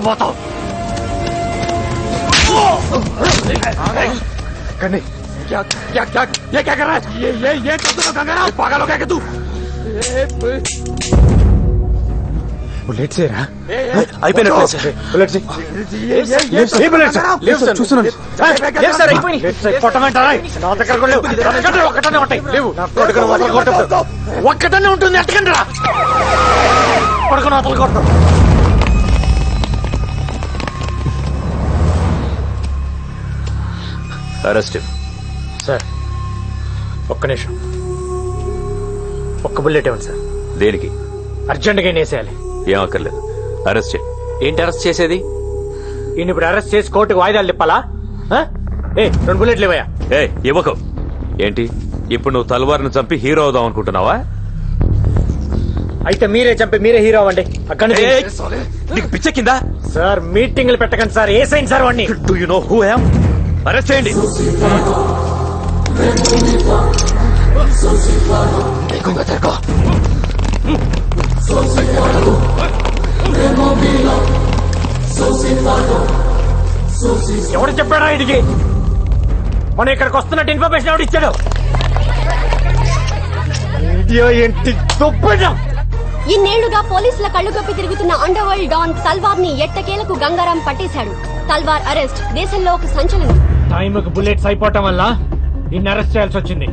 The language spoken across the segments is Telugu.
పోతావు. బుల్లెట్స్ ఏరా అయిపోయినట్లే సార్. చూస్తున్నాను. ఒక్కటనే ఉంటుంది. ఎట్టకండి రా పడుకుని అతలు కొడతాం. అరెస్ట్ సార్ ఒక్క నిమిషం, ఒక్క బుల్లెట్ ఇవ్వండి సార్. దేనికి? అర్జెంట్గా వేసేయాలి. ఏం అక్కర్లేదు, అరెస్ట్ చేయి. ఏంటి అరెస్ట్ చేసేది? ఈయన ఇప్పుడు అరెస్ట్ చేసి కోర్టుకు వాయిదాలు తిప్పాలా? ఏ 2 బుల్లెట్లు ఇవ్వయా. ఏ ఇవ్వకు. ఏంటి ఇప్పుడు నువ్వు తల్వార్ను చంపి హీరో అవుదాం అనుకుంటున్నావా? అయితే మీరే చంపి మీరే హీరో అవ్వండి. అక్కడ నీకు పిచ్చెక్కిందా? సార్ మీటింగ్లు పెట్టకండి సార్. ఏ సైన్ సార్ వాడిని? Do you know who I am? Arrest చేయండి. ఎవడు చెప్పాడా ఇడికి? మనం ఇక్కడికి వస్తున్నట్టు ఇన్ఫర్మేషన్ ఎవడు ఇచ్చాడు? ఇన్నేళ్లుగా పోలీసుల కళ్ళుగప్పి తిరుగుతున్న అండర్ వరల్డ్ డాన్ తల్వార్ ని ఎట్టకేలకు గంగారాం పట్టేశాడు. తల్వార్ అరెస్ట్ దేశంలో ఒక సంచలనం. టైంకి బుల్లెట్స్ అయిపోవటం వల్ల నిన్ను అరెస్ట్ చేయాల్సి వచ్చింది.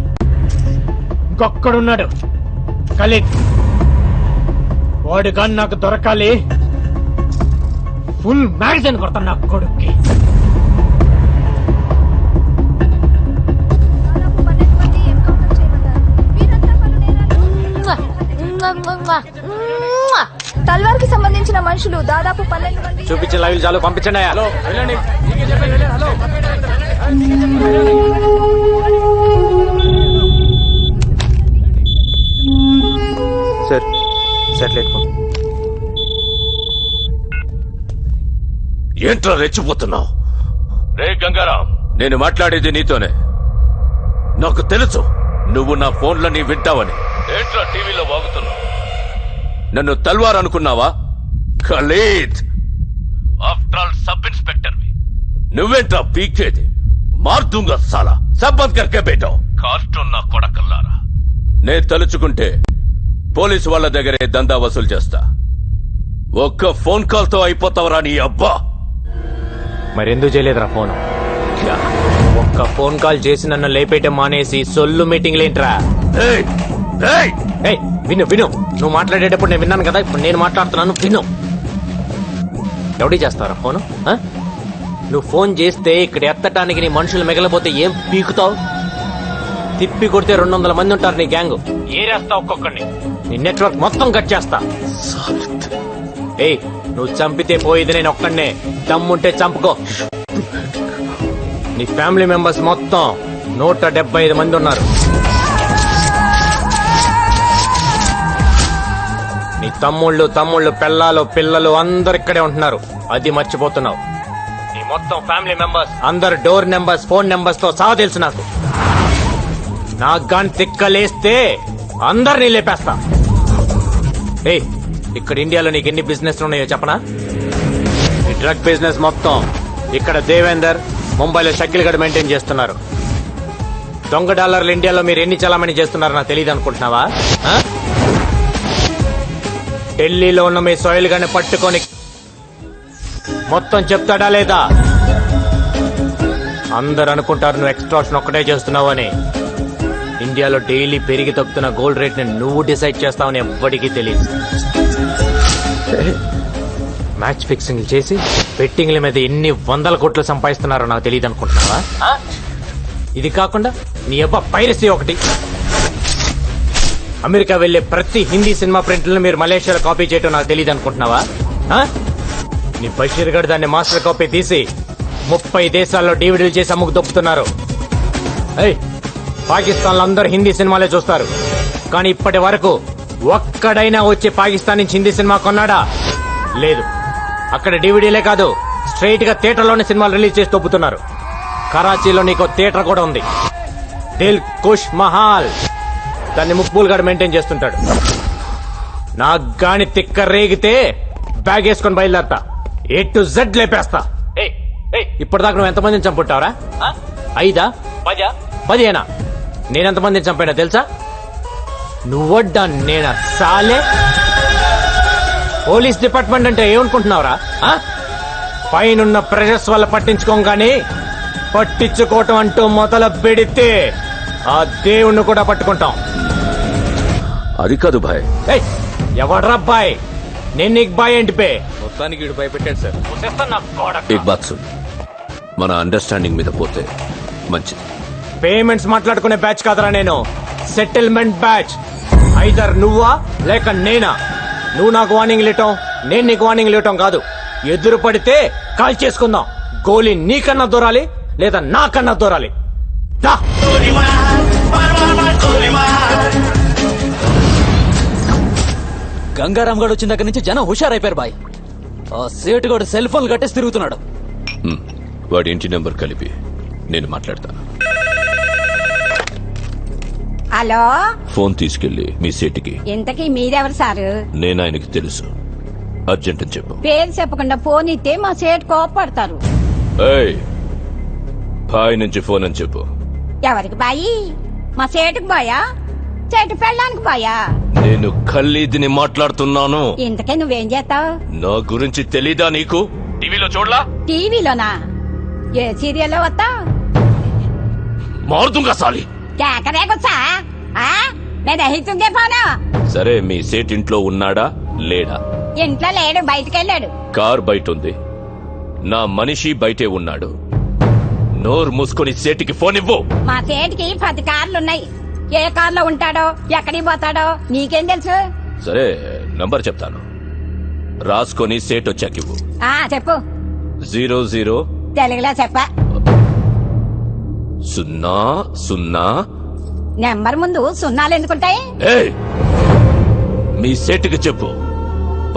ఇంకొక్కడున్నాడు ఖలీద్. వాడు కానీ నాకు దొరకాలి. ఫుల్ మ్యాగజైన్ కొడతాను నా కొడుక్కి. తల్వార్ కి సంబంధించిన మనుషులు దాదాపు 12 మంది. చూపించే లైవ్ చాలు, పంపించండి. హలో వెళ్ళండి. Sir settle. ఏంట్రా రెచ్చిపోతున్నావు? రే గంగారాం, నేను మాట్లాడేది నీతోనే. నాకు తెలుసు నువ్వు నా ఫోన్లని వింటావని. ఏంట్రా టీవీలో వాగుతున్నావు? నన్ను తల్వార్ అనుకున్నావా? Khalid, after all sub inspector. నువ్వేంట్రా పీకేది? మార్దుంగా సాలా సబ్బంద్ కర్కే బేటో. కార్టూన్ నా కొడకల్లారా. నేను తలుచుకుంటే పోలీసు వాళ్ళ దగ్గరే దందా వసూలు చేస్తా. ఒక్క ఫోన్ కాల్ తో అయిపోతావరా నీ అబ్బా. మరెందుకు చేయలేదురా ఫోన్? ఒక్క ఫోన్ కాల్ చేసి నన్ను లేపేయటం మానేసి సొల్లు మీటింగ్లేంట్రా? ఏయ్, ఏయ్, ఏయ్ విను విను, నువ్వు మాట్లాడేటప్పుడు నేను విన్నాను కదా, ఇప్పుడు నేను మాట్లాడుతున్నాను విను. ఎవడి చేస్తారా ఫోను? నువ్వు ఫోన్ చేస్తే ఇక్కడ ఎత్తటానికి నీ మనుషులు మిగలపోతే ఏం పీకుతావు? తిప్పి కొడితే 200 మంది ఉంటారు నీ గ్యాంగ్. ఏరేస్తా ఒక్కొక్కడిని. నీ నెట్వర్క్ మొత్తం కట్ చేస్తా. ఏయ్ నువ్వు చంపితే పోయేది నేను ఒక్కడనే. దమ్ముంటే చంపుకో. నీ ఫ్యామిలీ మెంబర్స్ మొత్తం 175 మంది ఉన్నారు. నీ తమ్ముళ్ళు పెళ్ళాలు పిల్లలు అందరు ఇక్కడే ఉంటున్నారు. అది మర్చిపోతున్నావు. నీ మొత్తం ఫ్యామిలీ మెంబర్స్ అందరు డోర్ నెంబర్స్ ఫోన్ నెంబర్స్ తో సహా తెలుసు నాకు. నాకు గాని తిక్కలేస్తే అందరినీ లేపేస్తా. ఏయ్ ఇక్కడ ఇండియాలో నీకు ఎన్ని బిజినెస్ ఉన్నాయో చెప్పనా? ఈ డ్రగ్ బిజినెస్ మొత్తం ఇక్కడ దేవేందర్, ముంబైలో షకిల్ గడ్ మెయింటైన్ చేస్తున్నారు. దొంగ డాలర్లు ఇండియాలో మీరు ఎన్ని చలామణి చేస్తున్నారో నాకు తెలియదు అనుకుంటున్నావా? ఢిల్లీలో ఉన్న మీ సోయిల్ గాని పట్టుకొని మొత్తం చెప్తాడా లేదా? అందరు అనుకుంటారు నువ్వు ఎక్స్ట్రాక్షన్ ఒక్కటే చేస్తున్నావు అని. ఇండియాలో డైలీ పెరిగి తగ్గుతున్న గోల్డ్ రేట్ ని నువ్వు డిసైడ్ చేస్తావని ఎవ్వడికి తెలియదు. మ్యాచ్ ఫిక్సింగ్ చేసి బెట్టింగ్ల మీద ఎన్ని 100 కోట్లు సంపాదిస్తున్నారో నాకు తెలియదు అనుకుంటున్నావా? ఇది కాకుండా నీ అబ్బా పైరసీ ఒకటి. అమెరికా వెళ్లే ప్రతి హిందీ సినిమా ప్రింట్లను మీరు మలేషియాలో కాపీ చేయటం నాకు తెలియదు అనుకుంటున్నావా? నీ బషీర్ గడ్ దాన్ని మాస్టర్ కాపీ తీసి 30 దేశాల్లో డివిడీలు చేసి అమ్ముకు దొప్పుతున్నారు. పాకిస్తాన్ లో అందరూ హిందీ సినిమాలే చూస్తారు, కానీ ఇప్పటి వరకు ఒక్కడైనా వచ్చి పాకిస్తాన్ నుంచి హిందీ సినిమా కొన్నాడా? లేదు. అక్కడ డివిడీలే కాదు, స్ట్రైట్ గా థియేటర్లోనే సినిమాలు రిలీజ్ చేసి దొప్పుతున్నారు. కరాచీలో నీకు థియేటర్ కూడా ఉంది, దిల్ కుష్ మహాల్. దాన్ని ముక్బూల్ గడ్ మెయింటైన్ చేస్తుంటాడు. నాకు గాని తిక్క రేగితే బ్యాగ్ వేసుకొని బయలుదేరతా. A to Z లేపేస్తా. ఇప్పటిదాకా నువ్వు ఎంతమందిని చంపుంటావరా? 5, 10, 10 నేనెంతమందిని చంపానో తెలుసా? నువ్వడ్డా నేనా సాలే? పోలీస్ డిపార్ట్మెంట్ అంటే ఏమనుకుంటున్నావురా? పైనున్న ప్రెషర్స్ వల్ల పట్టించుకోగానే పట్టించుకోవటం అంటూ మొదలు పెడితే ఆ దేవుణ్ణి కూడా పట్టుకుంటాం. అది కాదు భాయ్. ఎవడ్రా బాయ్? నేను నీకు బాయ్ ఏంటి పే? మొత్తానికి వీడు భయపెట్టాడు సార్. ఏక్ బాత్ సున్, మన అండర్స్టాండింగ్ మీద పోతే మంచిది. పేమెంట్స్ మాట్లాడుకునే బ్యాచ్ కాదరా నేను, సెటిల్మెంట్ బ్యాచ్. ఐదర్ నువ్వా లేక నేనా. నువ్వు నాకు వార్నింగ్ ఇవ్వటం, నేను నీకు వార్నింగ్ ఇవ్వటం కాదు. ఎదురు పడితే కాల్ చేసుకుందాం. గోలీ నీకన్నా దూరాలి లేదా నాకన్నా దూరాలి. దా. గంగారాం గడు వచ్చిన దగ్గర నుంచి జనం హుషారైపోయారు బాయ్. ఆ సేటు గడు సెల్ ఫోన్ కట్టేసి తిరుగుతున్నాడు. వాడి ఇంటి నెంబర్ కలిపి నేను మాట్లాడతాను. హలో, ఫోన్ తీసుకెళ్లి మీ సేటికి. ఇంతకీ మీరెవరు సారు? నేను ఆయనకి తెలుసు, అర్జెంట్ అని చెప్పు. పేరు చెప్పకుండా ఫోన్ ఇస్తే మా సేటు కోపడతారు. ఏయ్, బాయ్ నుంచి ఫోన్ అని చెప్పు. ఎవరికి బాయి? మా సేటుకు బాయా? చెట్టు పెళ్ళడానికి బాయా? నేను ఖల్లీదిని మాట్లాడుతున్నాను. ఇంతకే నువ్వేం చేస్తావు? నా గురించి తెలీదా నీకు? టీవీలో చూడలా? టీవీలోనా? ఏ సీరియల్లో వస్తావు? మారుతుంగా సాలి. కేకరేకొచ్చా? నేను అహితుంగే పోను. సరే, మీ సేట్ ఇంట్లో ఉన్నాడా లేడా? ఇంట్లో లేడు, బయటకెళ్ళాడు. కార్ బయట ఉంది, నా మనిషి బయటే ఉన్నాడు. నోరు మూసుకొని సేటికి ఫోన్ ఇవ్వు. మా సేటుకి 10 కార్లున్నాయి. ఏ కార్లో ఉంటాడో ఎక్కడికి పోతాడో నీకేం తెలుసు? సరే, నంబర్ చెప్తాను, రాసుకొని సేట్ వచ్చాకివ్వు. చెప్పు. 00 తెలుగులో చెప్పా. 00. నెంబర్ ముందు సున్నాలు ఎందుకుంటాయి? ఏయ్, మీ సేటుకి చెప్పు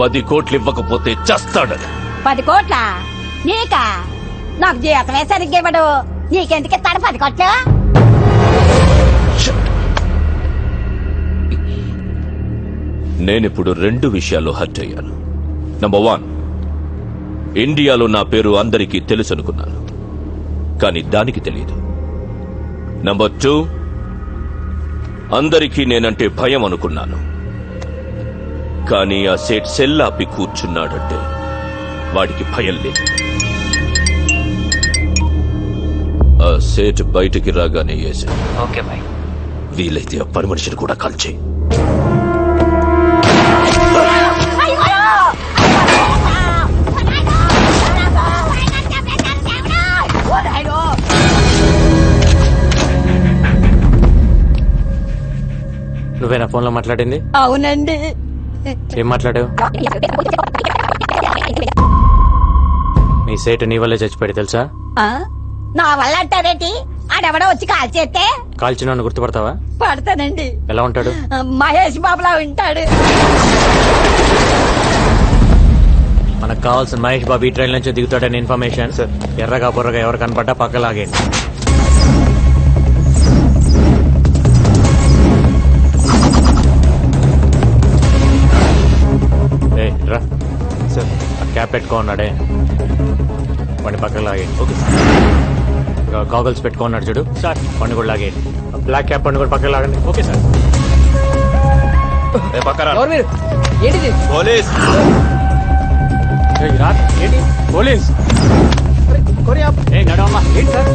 10 కోట్లు ఇవ్వకపోతే చస్తాడని. 10 కోట్ల? నీకా? నాకు జీతమే సరిగ్గా ఇవ్వడు. నీకెందుకు ఇస్తాడు 10 కోట్లు? నేనిప్పుడు 2 విషయాల్లో హర్ట్ అయ్యాను. నంబర్ 1, ఇండియాలో నా పేరు అందరికీ తెలుసు అనుకున్నాను, కానీ దానికి తెలియదు. నంబర్ 2, అందరికీ నేనంటే భయం అనుకున్నాను, కానీ ఆ సేట్ సెల్లాపి కూర్చున్నాడంటే వాడికి భయం లేదు. ఆ సేట్ బయటికి రాగానే వేసాడు. Okay bye. వీలైతే ఆ పని మనిషిని కూడా కాల్చేయి. నువ్వేనా ఫోన్ లో మాట్లాడింది? అవునండి. ఏం మాట్లాడావు? మీ సేటు నీ వల్లే చచ్చిపోయాడు తెలుసా? నా వల్ల అంటారేంటి? ఆడెవడో వచ్చి కాల్ చేస్తే కాల్చిన గుర్తుపడతావా? పడతానండి. ఎలా ఉంటాడు? మహేష్ బాబులా ఉంటాడు. మనకు కావాల్సిన మహేష్ బాబు ఈ ట్రైన్ నుంచి దిగుతాడని ఇన్ఫర్మేషన్. ఎర్రగా బుర్రగా ఎవరు కనపడ్డా పక్కలాగే. రా సార్, ఆ క్యాప్ పెట్టుకో ఉన్నాడే వాడిని పక్కకు లాగే. Okay sir. గాగల్స్ పెట్టుకో ఉన్నాడు చూడు సార్, వాడిని కూడా లాగే. బ్లాక్ క్యాప్ వాడిని కూడా పక్కకు లాగండి. Okay sir. ఏంటిది? పోలీస్. ఏంటి పోలీస్? నడవమ్మా. ఏంటి సార్?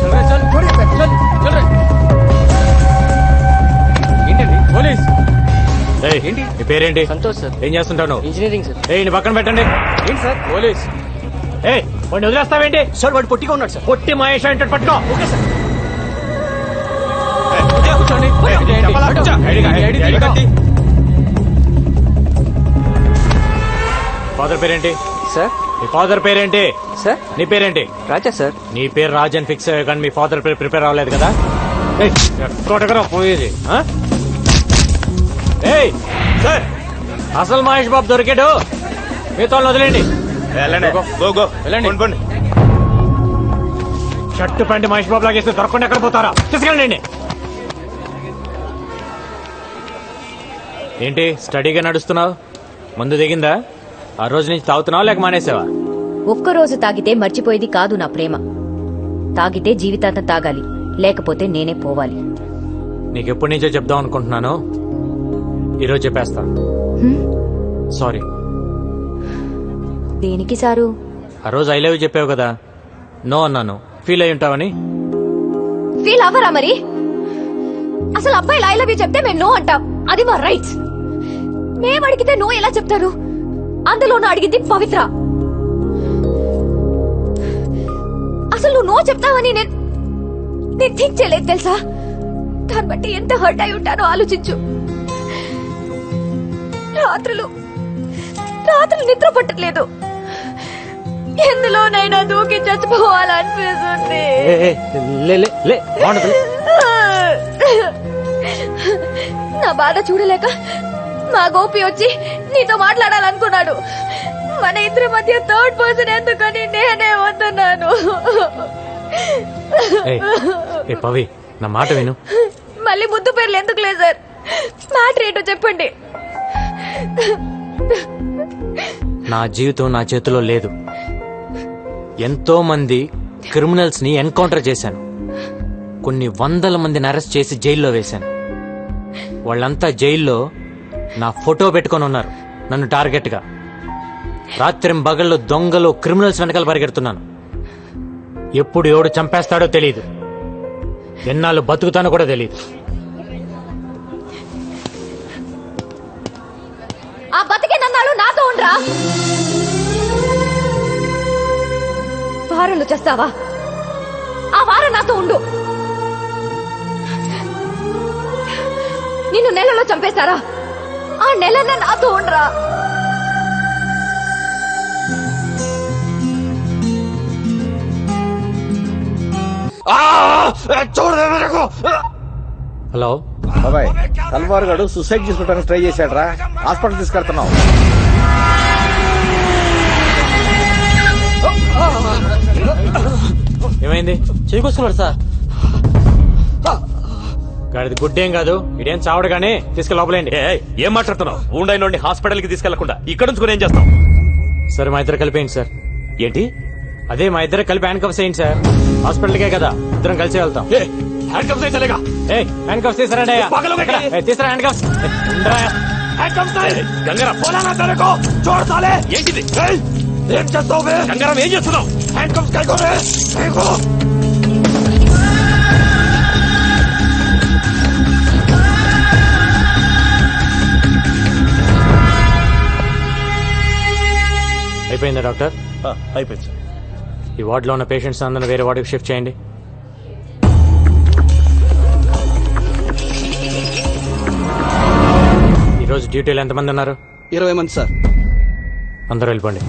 ఏంటండి పోలీస్? ఏంటి నీ పేరేంటి? సంతోష్ సార్. ఏం చేస్తుంటావు? Engineering sir. నీ పక్కన పెట్టండి. ఏంటి సార్ పోలీస్? వాడిని వదిలేస్తావేంటి? సార్ వాడు పొట్టిగా ఉన్నాడు సార్. పొట్టి మహేష్ అంటే పట్టుకో. Okay sir. ఫాదర్ పేరేంటి సార్? నీ ఫాదర్ పేరేంటి సార్ నీ పేరేంటి? రాజా సార్. నీ పేరు రాజ్ అని ఫిక్స్ అయ్యా కానీ మీ ఫాదర్ పేరు ప్రిపేర్ అవ్వలేదు కదా? ఎక్కడెక్కడ పోయేది? సార్, అసలు మహేష్ బాబు దొరికాడు. మీతో వదిలేండి. వెళ్ళండి. షర్టు ప్యాంట్ మహేష్ బాబు లాగేస్తే దొరకకుండా ఎక్కడ పోతారా? తీసుకెళ్ళండి. ఏంటి స్టడీగా నడుస్తున్నావు? ముందు దిగిందా? ఆ రోజు నుంచి తాగుతున్నావా లేక మానేసావా? ఒక్కరోజు తాగితే మర్చిపోయేది కాదు నా ప్రేమ. తాగితే జీవితాంతం తాగాలి, లేకపోతే నేనే పోవాలి. నీకెప్పటి నుంచో చెప్దాం అనుకుంటున్నాను, ఈరోజు చెప్పేస్తా. సారీ. దేనికి సారు? ఆ రోజు ఐ లవ్ యూ చెప్పావు కదా, నో అన్నాను. ఫీల్ అయి ఉంటావని. ఫీల్ అవ్వరా మరి? అసలు అబ్బాయిలు ఐ లవ్ యూ చెప్తే మేము నో అంటాం, అది మా రైట్స్. మేము అడిగితే నో ఎలా చెప్తారు? అందులోనూ అడిగింది పవిత్ర. అసలు నువ్వు నో చెప్తావని నేను థింక్ చేయలేదు తెలుసా? దాన్ని బట్టి ఎంత హర్ట్ అయి ఉంటానో ఆలోచించు. రాత్రులు నిద్ర పట్టట్లేదు, ఎందులోనైనా దూకి చచ్చిపోవాలనిపిస్తుంది. నా బాధ చూడలేక మా గోపి వచ్చి నీతో మాట్లాడాలనుకున్నాడు. మన ఇద్దరి మధ్య థర్డ్ పర్సన్ ఎందుకని నేనే వస్తున్నాను. పవి, నా మాట విను. మళ్ళీ ముద్దు పేర్లు ఎందుకు లేదు సార్? మ్యాటర్ ఏంటో చెప్పండి. నా జీవితం నా చేతిలో లేదు. ఎంతో మంది క్రిమినల్స్ ని ఎన్కౌంటర్ చేశాను. కొన్ని వందల మందిని అరెస్ట్ చేసి జైల్లో వేశాను. వాళ్ళంతా జైల్లో నా ఫోటో పెట్టుకొని ఉన్నారు నన్ను టార్గెట్ గా. రాత్రింబగళ్ళు దొంగలు క్రిమినల్స్ వెనకాల పరిగెడుతున్నాను. ఎప్పుడు ఎవడు చంపేస్తాడో తెలియదు, ఎన్నాళ్ళు బతుకుతానో కూడా తెలియదు. ఆ బతికే నన్నాళ్ళు నాతో ఉండరా? వారంలో చేస్తావా? ఆ వారం నాతో ఉండు. నిన్ను నెలలో చంపేస్తారా? ఆ నెలన్న నాతో ఉండరా? హలో బాబాయ్, తల్వార్ గారు సూసైడ్ చేసుకోవడానికి ట్రై చేశాడు రా. హాస్పిటల్ తీసుకెళ్తున్నాం. ఏమైంది? చేకొస్తున్నాడు సార్. గాడిది గుడ్డేం కాదు, ఇదేం చావడు గానీ తీసుకెళ్ళి లోపలేండి. ఏం మాట్లాడుతున్నావు? ఉండైన హాస్పిటల్ కి తీసుకెళ్లకుండా ఇక్కడ నుంచి ఏం చేస్తాం? సరే, మా ఇద్దరు కలిపేయండి సార్. ఏంటి? అదే, మా ఇద్దరు కలిపి హ్యాండ్ కప్స్ వేయండి సార్. హాస్పిటల్కే కదా, ఇద్దరం కలిసి వెళ్తాం. హ్యాండ్ కప్స్ వేసేలేగా. హ్యాండ్ కప్స్ తీసుకురండి. తీసుకురా హ్యాండ్ కప్స్. గంగారాం, ఏంటిది? ఏం చేస్తావు? గంగారాం, ఏం చేస్తున్నావు? హ్యాండ్ కప్స్ కైకోనే. అయిపోయిందా డాక్టర్? అయిపోయింది సార్. ఈ వార్డులో ఉన్న పేషెంట్స్ అందరిని వేరే వార్డుకి షిఫ్ట్ చేయండి. ఈరోజు డ్యూటీలో ఎంతమంది ఉన్నారు? 20 మంది సార్. అందరూ వెళ్ళిపోండి.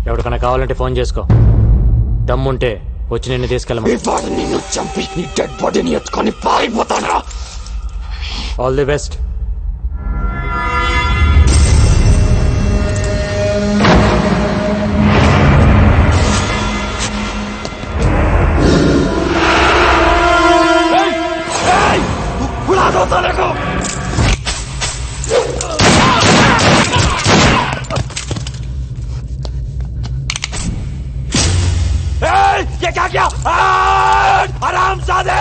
ఎవరికైనా కావాలంటే ఫోన్ చేసుకో. దమ్ముంటే వచ్చి నిన్ను తీసుకెళ్ళమా. నిన్ను చంపి నీ డెడ్ బాడీని ఎత్తుకొని పారిపోతానా? All the best. ये क्या किया? हरामजादे!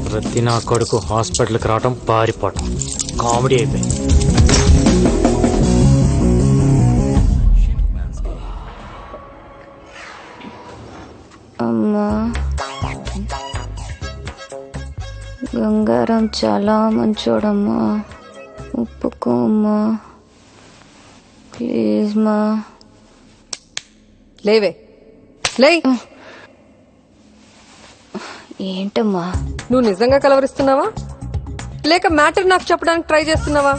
ప్రతి నా కొడుకు హాస్పిటల్కి రావటం, పారిపోవటం కామెడీ అయిపోయింది. అమ్మా, గంగారాం చాలా మంచోడమ్మా, ఒప్పుకోమ్మా ప్లీజ్ మా. లేవే, లే. ఏంటమ్మా? నువ్వు నిజంగా కలవరిస్తున్నావా లేక మ్యాటర్ నాకు చెప్పడానికి ట్రై చేస్తున్నావా?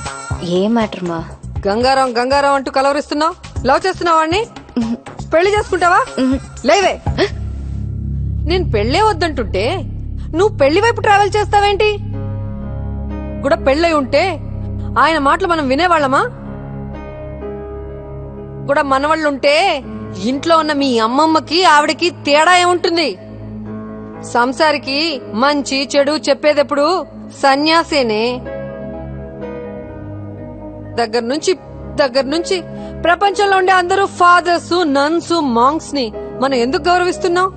ఏ మ్యాటర్ మా? గంగారాం గంగారాం అంటూ కలవరిస్తున్నావు. లవ్ చేస్తున్నావా వాణ్ణి? పెళ్లి చేసుకుంటావా? లేవే. నేను పెళ్లే వద్దంటుంటే నువ్వు పెళ్లి వైపు ట్రావెల్ చేస్తావేంటి? కూడా పెళ్ళై ఉంటే ఆయన మాటలు మనం వినేవాళ్ళమా? కూడా మనవాళ్ళుంటే ఇంట్లో ఉన్న మీ అమ్మమ్మకి ఆవిడకి తేడా ఏముంటుంది? సంసారికి మంచి చెడు చెప్పేదెప్పుడు సన్యాసేనే. దగ్గర నుంచి ప్రపంచంలో ఉండే అందరూ ఫాదర్స్, నన్స్, మాంగ్స్ ని మనం ఎందుకు గౌరవిస్తున్నాం?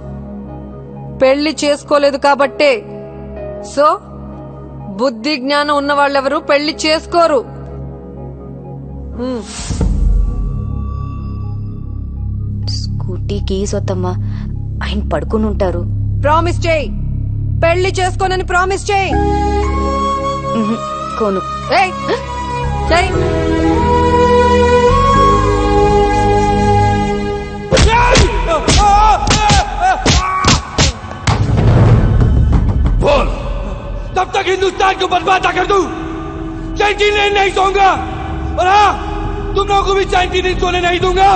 పెళ్లి చేసుకోలేదు కాబట్టే. సో బుద్ధి జ్ఞానం ఉన్న వాళ్ళెవరు పెళ్లి చేసుకోరు. స్కూటీకి సొత్తమ్మా, ఆయన పడుకుని ఉంటారు. ప్రామిస్ చేయి, పెళ్లి చేసుకోనని ప్రామిస్ చేయి. కోను. ఏయ్, చెయ్. बोल, तब तक हिंदुस्तान को बर्बाद कर दूं, चैन की नींद नहीं सोऊंगा। और हाँ, तुम लोगों को भी चैन की नींद सोने नहीं दूंगा।